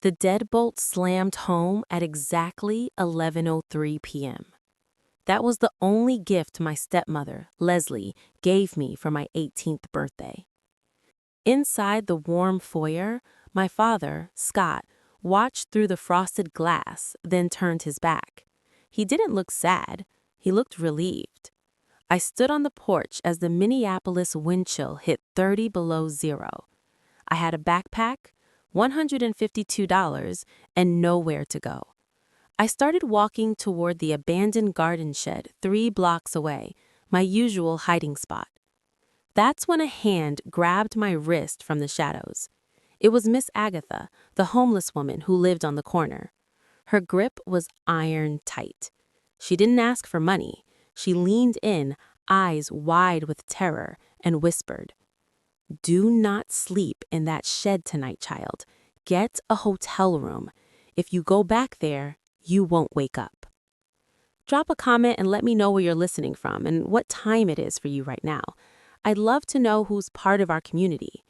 The deadbolt slammed home at exactly 11:03 p.m. That was the only gift my stepmother, Leslie, gave me for my 18th birthday. Inside the warm foyer, my father, Scott, watched through the frosted glass, then turned his back. He didn't look sad. He looked relieved. I stood on the porch as the Minneapolis wind chill hit 30 below zero. I had a backpack, $152, and nowhere to go. I started walking toward the abandoned garden shed 3 blocks away, my usual hiding spot. That's when a hand grabbed my wrist from the shadows. It was Miss Agatha, the homeless woman who lived on the corner. Her grip was iron tight. She didn't ask for money. She leaned in, eyes wide with terror, and whispered, "Do not sleep in that shed tonight, child. Get a hotel room. If you go back there, you won't wake up." Drop a comment and let me know where you're listening from and what time it is for you right now. I'd love to know who's part of our community.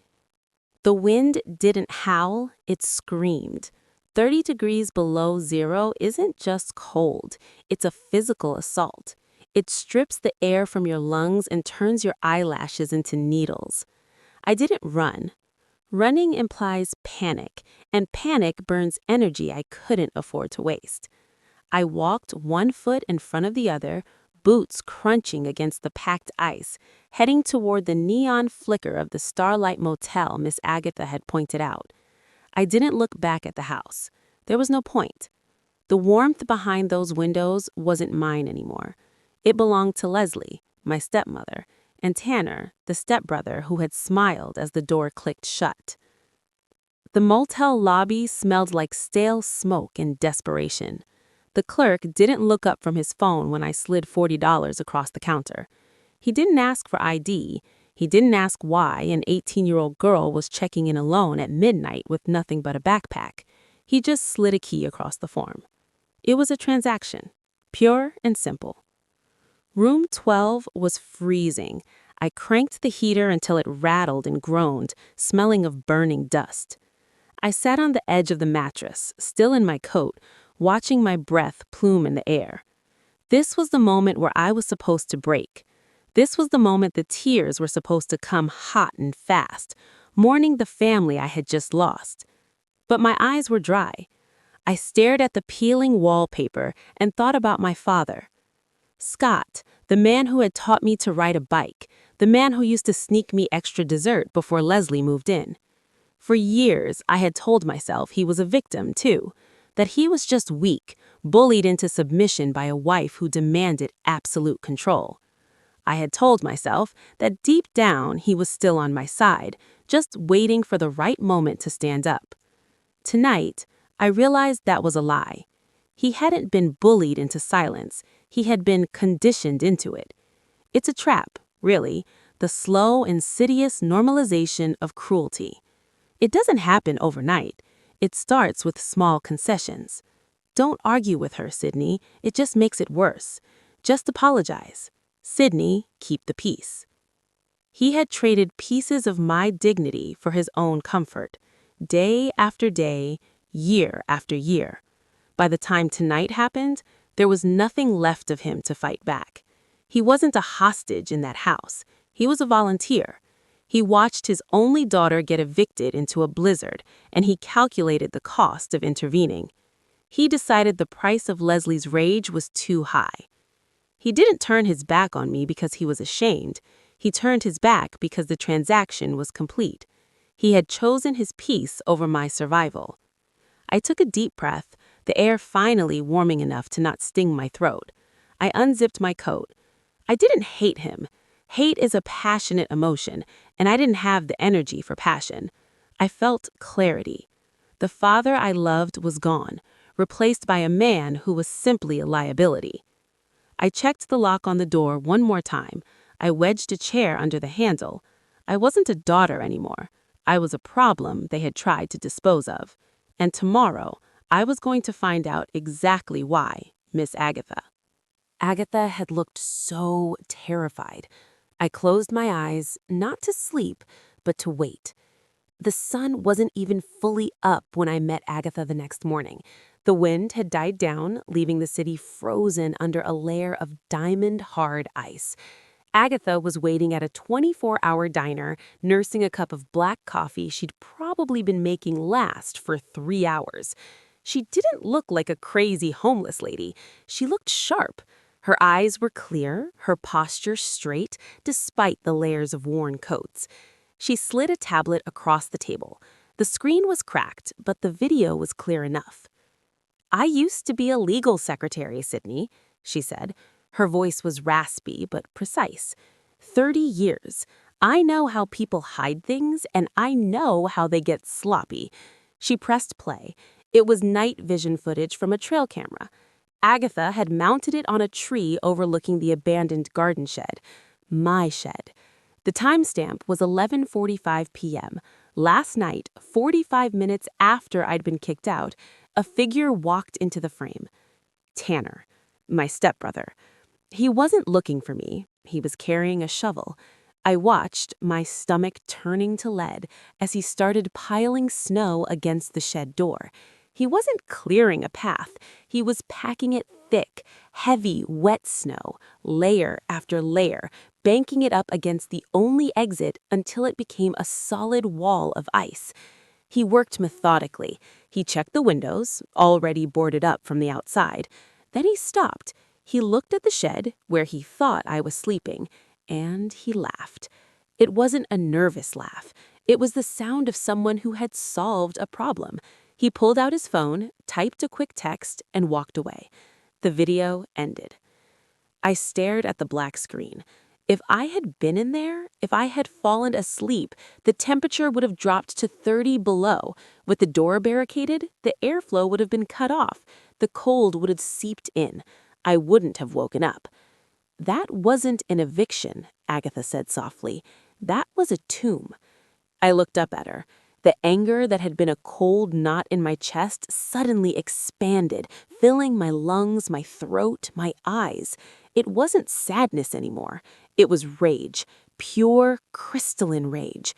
The wind didn't howl, it screamed. 30 degrees below zero isn't just cold, it's a physical assault. It strips the air from your lungs and turns your eyelashes into needles. I didn't run. Running implies panic, and panic burns energy I couldn't afford to waste. I walked 1 foot in front of the other, boots crunching against the packed ice, heading toward the neon flicker of the Starlight Motel Miss Agatha had pointed out. I didn't look back at the house. There was no point. The warmth behind those windows wasn't mine anymore. It belonged to Leslie, my stepmother, and Tanner, the stepbrother who had smiled as the door clicked shut. The motel lobby smelled like stale smoke and desperation. The clerk didn't look up from his phone when I slid $40 across the counter. He didn't ask for ID. He didn't ask why an 18-year-old girl was checking in alone at midnight with nothing but a backpack. He just slid a key across the form. It was a transaction, pure and simple. Room 12 was freezing. I cranked the heater until it rattled and groaned, smelling of burning dust. I sat on the edge of the mattress, still in my coat, watching my breath plume in the air. This was the moment where I was supposed to break. This was the moment the tears were supposed to come hot and fast, mourning the family I had just lost. But my eyes were dry. I stared at the peeling wallpaper and thought about my father. Scott, the man who had taught me to ride a bike, the man who used to sneak me extra dessert before Leslie moved in. For years, I had told myself he was a victim, too, that he was just weak, bullied into submission by a wife who demanded absolute control. I had told myself that deep down he was still on my side, just waiting for the right moment to stand up. Tonight, I realized that was a lie. He hadn't been bullied into silence, he had been conditioned into it. It's a trap, really, the slow, insidious normalization of cruelty. It doesn't happen overnight. It starts with small concessions. Don't argue with her, Sydney. It just makes it worse. Just apologize. Sydney, keep the peace. He had traded pieces of my dignity for his own comfort, day after day, year after year. By the time tonight happened, there was nothing left of him to fight back. He wasn't a hostage in that house. He was a volunteer. He watched his only daughter get evicted into a blizzard, and he calculated the cost of intervening. He decided the price of Leslie's rage was too high. He didn't turn his back on me because he was ashamed. He turned his back because the transaction was complete. He had chosen his peace over my survival. I took a deep breath, the air finally warming enough to not sting my throat. I unzipped my coat. I didn't hate him. Hate is a passionate emotion, and I didn't have the energy for passion. I felt clarity. The father I loved was gone, replaced by a man who was simply a liability. I checked the lock on the door one more time. I wedged a chair under the handle. I wasn't a daughter anymore. I was a problem they had tried to dispose of. And tomorrow, I was going to find out exactly why, Miss Agatha. Agatha had looked so terrified. I closed my eyes, not to sleep, but to wait. The sun wasn't even fully up when I met Agatha the next morning. The wind had died down, leaving the city frozen under a layer of diamond-hard ice. Agatha was waiting at a 24-hour diner, nursing a cup of black coffee she'd probably been making last for 3 hours. She didn't look like a crazy homeless lady. She looked sharp. Her eyes were clear, her posture straight, despite the layers of worn coats. She slid a tablet across the table. The screen was cracked, but the video was clear enough. "I used to be a legal secretary, Sydney," she said. Her voice was raspy but precise. 30 years. I know how people hide things, and I know how they get sloppy. She pressed play. It was night vision footage from a trail camera. Agatha had mounted it on a tree overlooking the abandoned garden shed. My shed. The timestamp was 11:45 p.m. Last night, 45 minutes after I'd been kicked out, a figure walked into the frame. Tanner, my stepbrother. He wasn't looking for me. He was carrying a shovel. I watched, my stomach turning to lead, as he started piling snow against the shed door. He wasn't clearing a path. He was packing it thick, heavy, wet snow, layer after layer, banking it up against the only exit until it became a solid wall of ice. He worked methodically. He checked the windows, already boarded up from the outside. Then he stopped. He looked at the shed, where he thought I was sleeping, and he laughed. It wasn't a nervous laugh. It was the sound of someone who had solved a problem. He pulled out his phone, typed a quick text, and walked away. The video ended. I stared at the black screen. If I had been in there, if I had fallen asleep, the temperature would have dropped to 30 below. With the door barricaded, the airflow would have been cut off. The cold would have seeped in. I wouldn't have woken up. "That wasn't an eviction," Agatha said softly. "That was a tomb." I looked up at her. The anger that had been a cold knot in my chest suddenly expanded, filling my lungs, my throat, my eyes. It wasn't sadness anymore. It was rage, pure, crystalline rage.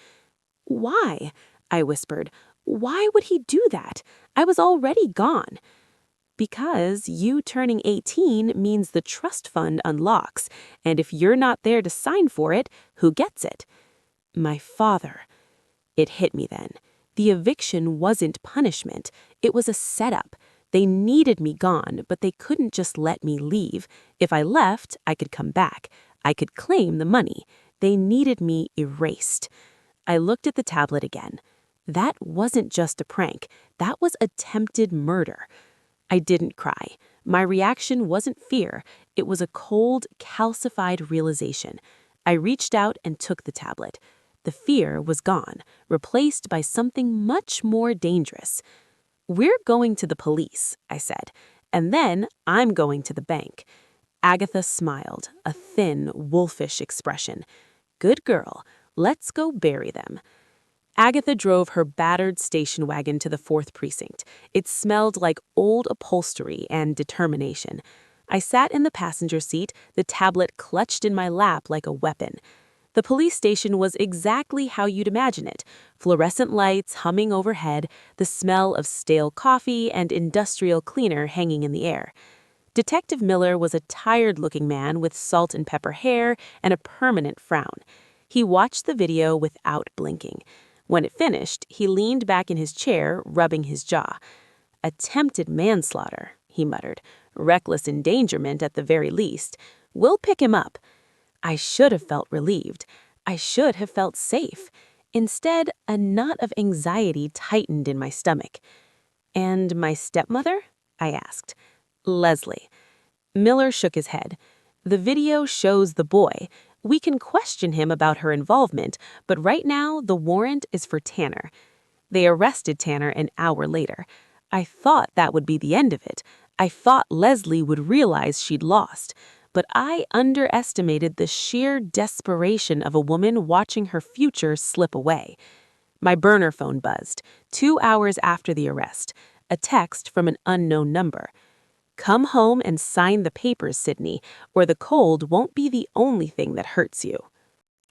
"Why?" I whispered. "Why would he do that? I was already gone." "Because you turning 18 means the trust fund unlocks, and if you're not there to sign for it, who gets it?" "My father." It hit me then. The eviction wasn't punishment. It was a setup. They needed me gone, but they couldn't just let me leave. If I left, I could come back. I could claim the money. They needed me erased. I looked at the tablet again. That wasn't just a prank. That was attempted murder. I didn't cry. My reaction wasn't fear. It was a cold, calcified realization. I reached out and took the tablet. The fear was gone, replaced by something much more dangerous. "We're going to the police," I said, "and then I'm going to the bank." Agatha smiled, a thin, wolfish expression. "Good girl. Let's go bury them." Agatha drove her battered station wagon to the 4th precinct. It smelled like old upholstery and determination. I sat in the passenger seat, the tablet clutched in my lap like a weapon. The police station was exactly how you'd imagine it. Fluorescent lights humming overhead, the smell of stale coffee and industrial cleaner hanging in the air. Detective Miller was a tired-looking man with salt and pepper hair and a permanent frown. He watched the video without blinking. When it finished, he leaned back in his chair, rubbing his jaw. "Attempted manslaughter," he muttered. "Reckless endangerment at the very least. We'll pick him up." I should have felt relieved. I should have felt safe. Instead, a knot of anxiety tightened in my stomach. "And my stepmother?" I asked. "Leslie." Miller shook his head. "The video shows the boy. We can question him about her involvement, but right now the warrant is for Tanner." They arrested Tanner an hour later. I thought that would be the end of it. I thought Leslie would realize she'd lost. But I underestimated the sheer desperation of a woman watching her future slip away. My burner phone buzzed, 2 hours after the arrest. A text from an unknown number. "Come home and sign the papers, Sydney, or the cold won't be the only thing that hurts you."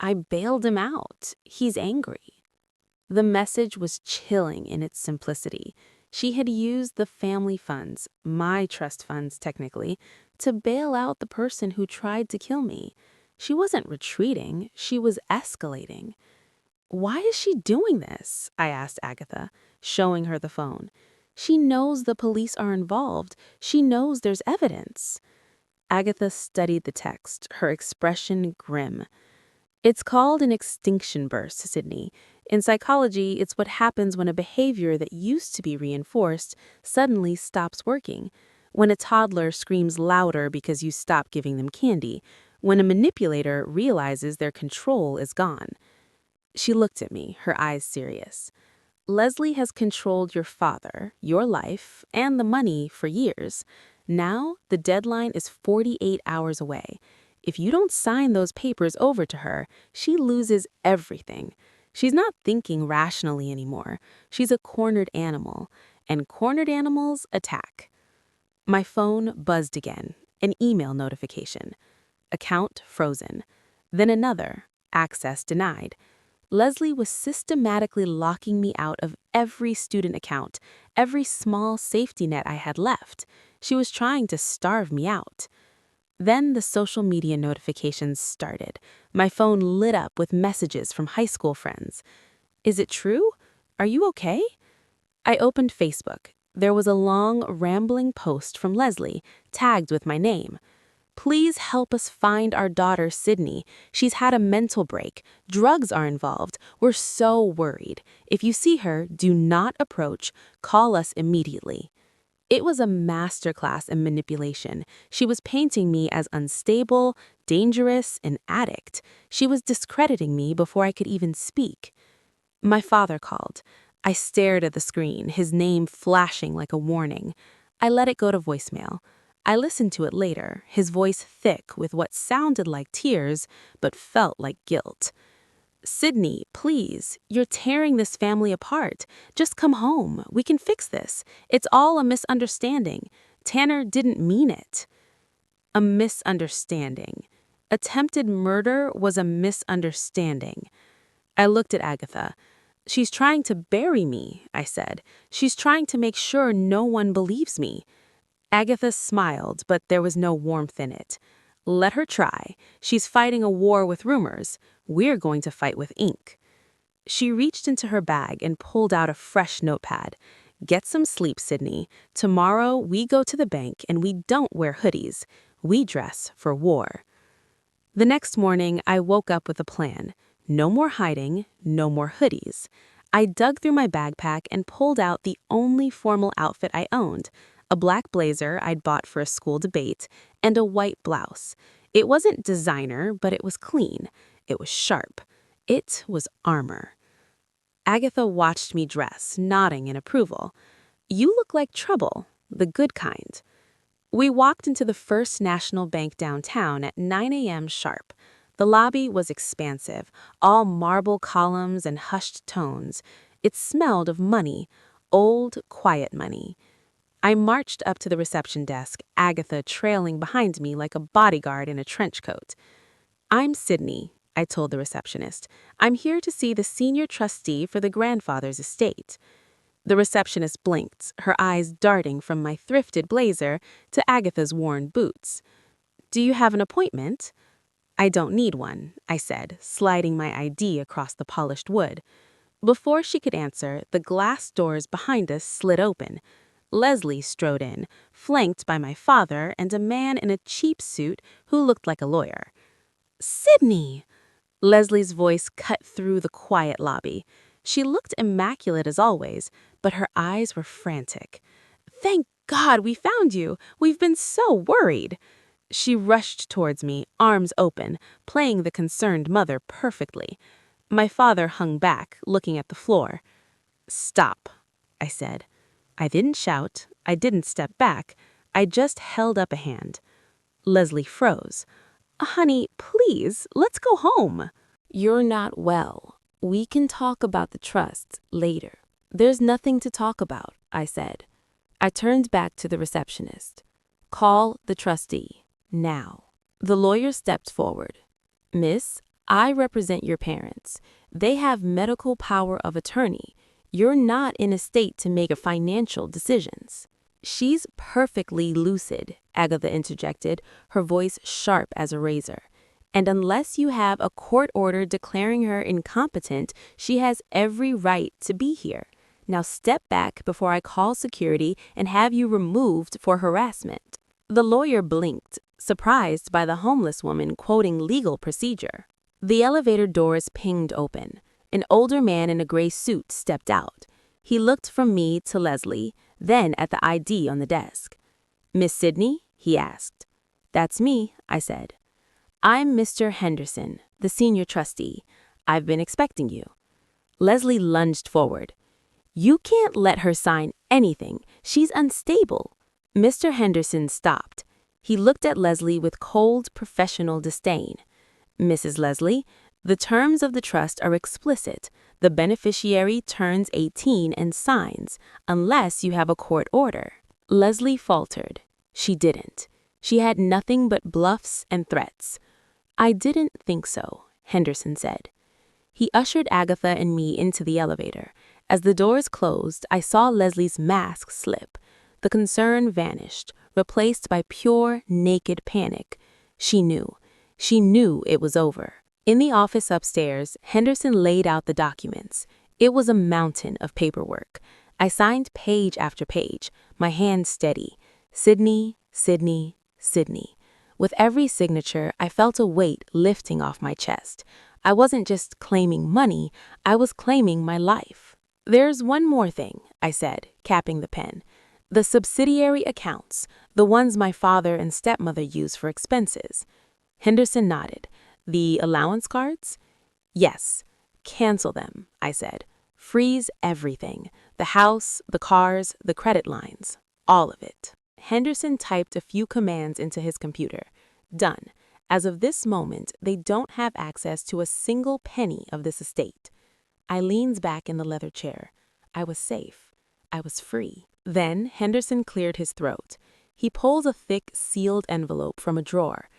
I bailed him out. He's angry. The message was chilling in its simplicity. She had used the family funds, my trust funds technically, to bail out the person who tried to kill me. She wasn't retreating, she was escalating. "Why is she doing this?" I asked Agatha, showing her the phone. "She knows the police are involved. She knows there's evidence." Agatha studied the text, her expression grim. "It's called an extinction burst, Sydney. In psychology, it's what happens when a behavior that used to be reinforced suddenly stops working. When a toddler screams louder because you stop giving them candy. When a manipulator realizes their control is gone." She looked at me, her eyes serious. "Leslie has controlled your father, your life, and the money for years. Now, the deadline is 48 hours away. If you don't sign those papers over to her, she loses everything. She's not thinking rationally anymore. She's a cornered animal, and cornered animals attack." My phone buzzed again, an email notification. Account frozen. Then another, access denied. Leslie was systematically locking me out of every student account, every small safety net I had left. She was trying to starve me out. Then the social media notifications started. My phone lit up with messages from high school friends. "Is it true? Are you okay?" I opened Facebook. There was a long, rambling post from Leslie, tagged with my name. "Please help us find our daughter, Sydney. She's had a mental break. Drugs are involved. We're so worried. If you see her, do not approach. Call us immediately." It was a masterclass in manipulation. She was painting me as unstable, dangerous, an addict. She was discrediting me before I could even speak. My father called. I stared at the screen, his name flashing like a warning. I let it go to voicemail. I listened to it later, his voice thick with what sounded like tears, but felt like guilt. "Sydney, please, you're tearing this family apart. Just come home. We can fix this. It's all a misunderstanding. Tanner didn't mean it." A misunderstanding. Attempted murder was a misunderstanding. I looked at Agatha. "She's trying to bury me," I said. "She's trying to make sure no one believes me." Agatha smiled, but there was no warmth in it. "Let her try. She's fighting a war with rumors. We're going to fight with ink." She reached into her bag and pulled out a fresh notepad. "Get some sleep, Sydney. Tomorrow we go to the bank and we don't wear hoodies. We dress for war." The next morning, I woke up with a plan. No more hiding, no more hoodies. I dug through my backpack and pulled out the only formal outfit I owned, a black blazer I'd bought for a school debate, and a white blouse. It wasn't designer, but it was clean. It was sharp. It was armor. Agatha watched me dress, nodding in approval. "You look like trouble, the good kind." We walked into the First National Bank downtown at 9 a.m. sharp. The lobby was expansive, all marble columns and hushed tones. It smelled of money, old, quiet money. I marched up to the reception desk, Agatha trailing behind me like a bodyguard in a trench coat. "I'm Sydney," I told the receptionist. "I'm here to see the senior trustee for the grandfather's estate." The receptionist blinked, her eyes darting from my thrifted blazer to Agatha's worn boots. "Do you have an appointment?" "I don't need one," I said, sliding my ID across the polished wood. Before she could answer, the glass doors behind us slid open. Leslie strode in, flanked by my father and a man in a cheap suit who looked like a lawyer. "Sydney!" Leslie's voice cut through the quiet lobby. She looked immaculate as always, but her eyes were frantic. "Thank God we found you! We've been so worried!" She rushed towards me, arms open, playing the concerned mother perfectly. My father hung back, looking at the floor. "Stop," I said. I didn't shout. I didn't step back. I just held up a hand. Leslie froze. "Honey, please, let's go home." "You're not well. We can talk about the trusts later." "There's nothing to talk about," I said. I turned back to the receptionist. "Call the trustee, now." The lawyer stepped forward. "Miss, I represent your parents. They have medical power of attorney. You're not in a state to make financial decisions." "She's perfectly lucid," Agatha interjected, her voice sharp as a razor. "And unless you have a court order declaring her incompetent, she has every right to be here. Now step back before I call security and have you removed for harassment." The lawyer blinked, surprised by the homeless woman quoting legal procedure. The elevator doors pinged open. An older man in a gray suit stepped out. He looked from me to Leslie, then at the ID on the desk. "Miss Sydney?" he asked. "That's me," I said. "I'm Mr. Henderson, the senior trustee. I've been expecting you." Leslie lunged forward. "You can't let her sign anything. She's unstable." Mr. Henderson stopped. He looked at Leslie with cold, professional disdain. "Mrs. Leslie, the terms of the trust are explicit. The beneficiary turns 18 and signs, unless you have a court order." Leslie faltered. She didn't. She had nothing but bluffs and threats. "I didn't think so," Henderson said. He ushered Agatha and me into the elevator. As the doors closed, I saw Leslie's mask slip. The concern vanished, replaced by pure, naked panic. She knew. She knew it was over. In the office upstairs, Henderson laid out the documents. It was a mountain of paperwork. I signed page after page, my hand steady. Sydney, Sydney, Sydney. With every signature, I felt a weight lifting off my chest. I wasn't just claiming money, I was claiming my life. "There's one more thing," I said, capping the pen. "The subsidiary accounts, the ones my father and stepmother use for expenses." Henderson nodded. "The allowance cards?" "Yes." "Cancel them," I said. "Freeze everything. The house, the cars, the credit lines. All of it." Henderson typed a few commands into his computer. "Done. As of this moment, they don't have access to a single penny of this estate." I leaned back in the leather chair. I was safe. I was free. Then Henderson cleared his throat. He pulled a thick, sealed envelope from a drawer.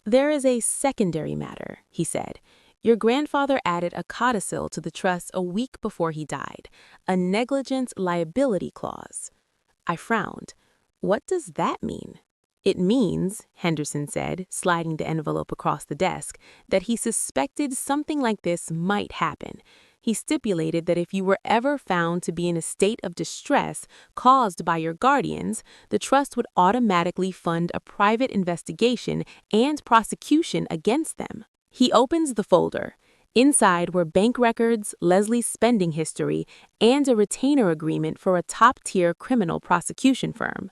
"There is a secondary matter," he said. "Your grandfather added a codicil to the trust a week before he died, a negligent liability clause." I frowned. "What does that mean?" "It means," Henderson said, sliding the envelope across the desk, "that he suspected something like this might happen. He stipulated that if you were ever found to be in a state of distress caused by your guardians, the trust would automatically fund a private investigation and prosecution against them." He opens the folder. Inside were bank records, Leslie's spending history, and a retainer agreement for a top-tier criminal prosecution firm.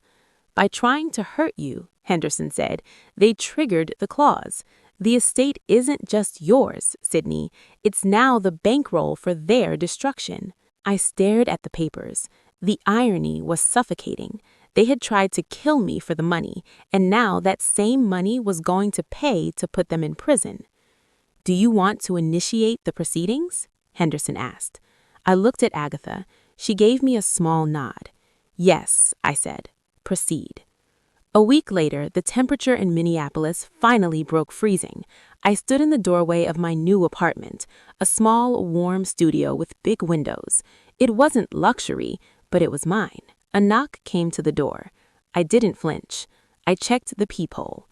"By trying to hurt you," Henderson said, "they triggered the clause. The estate isn't just yours, Sydney. It's now the bankroll for their destruction." I stared at the papers. The irony was suffocating. They had tried to kill me for the money, and now that same money was going to pay to put them in prison. "Do you want to initiate the proceedings?" Henderson asked. I looked at Agatha. She gave me a small nod. "Yes," I said. "Proceed." A week later, the temperature in Minneapolis finally broke freezing. I stood in the doorway of my new apartment, a small, warm studio with big windows. It wasn't luxury, but it was mine. A knock came to the door. I didn't flinch. I checked the peephole.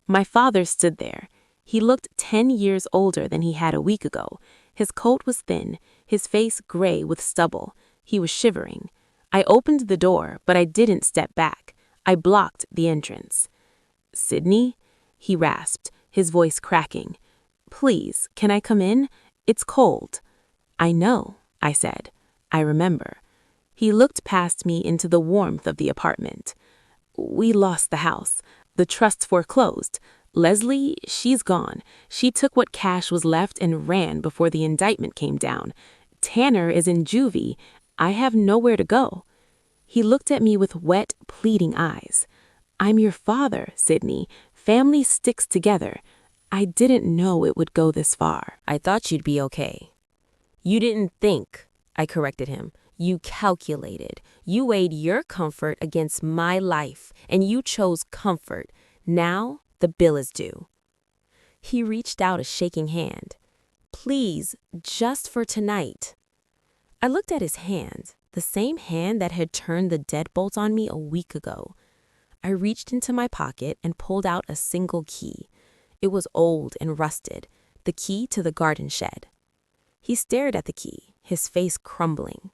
My father stood there. He looked 10 years older than he had a week ago. His coat was thin, his face gray with stubble. He was shivering. I opened the door, but I didn't step back. I blocked the entrance. "Sydney?" he rasped, his voice cracking. "Please, can I come in? It's cold." "I know," I said. "I remember." He looked past me into the warmth of the apartment. "We lost the house. The trust foreclosed. Leslie, she's gone. She took what cash was left and ran before the indictment came down. Tanner is in juvie. I have nowhere to go." He looked at me with wet, pleading eyes. "I'm your father, Sydney. Family sticks together. I didn't know it would go this far." "I thought you'd be okay." "You didn't think," I corrected him. "You calculated. You weighed your comfort against my life, and you chose comfort. Now the bill is due." He reached out a shaking hand. Please, just for tonight. I looked at his hand, the same hand that had turned the deadbolt on me a week ago. I reached into my pocket and pulled out a single key. It was old and rusted, the key to the garden shed. He stared at the key, his face crumbling.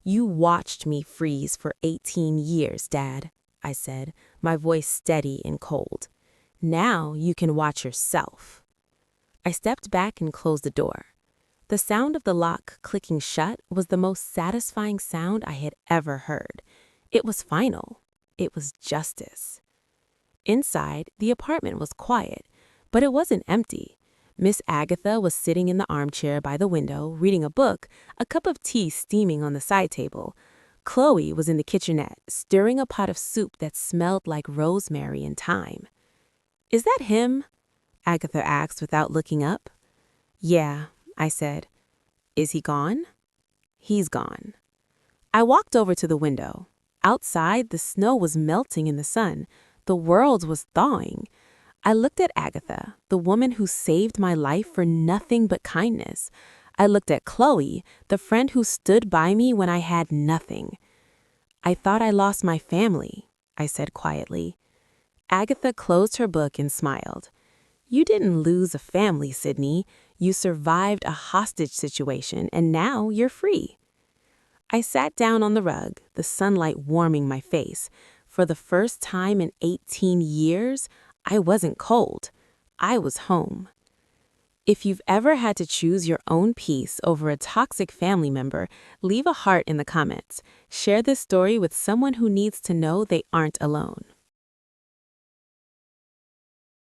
You watched me freeze for 18 years, Dad, I said, my voice steady and cold. Now you can watch yourself. I stepped back and closed the door. The sound of the lock clicking shut was the most satisfying sound I had ever heard. It was final. It was justice. Inside, the apartment was quiet, but it wasn't empty. Miss Agatha was sitting in the armchair by the window, reading a book, a cup of tea steaming on the side table. Chloe was in the kitchenette, stirring a pot of soup that smelled like rosemary and thyme. Is that him? Agatha asked without looking up. Yeah, I said. Is he gone? He's gone. I walked over to the window. Outside, the snow was melting in the sun. The world was thawing. I looked at Agatha, the woman who saved my life for nothing but kindness. I looked at Chloe, the friend who stood by me when I had nothing. I thought I lost my family, I said quietly. Agatha closed her book and smiled. You didn't lose a family, Sydney. You survived a hostage situation, and now you're free. I sat down on the rug, the sunlight warming my face. For the first time in 18 years, I wasn't cold. I was home. If you've ever had to choose your own peace over a toxic family member, leave a heart in the comments. Share this story with someone who needs to know they aren't alone.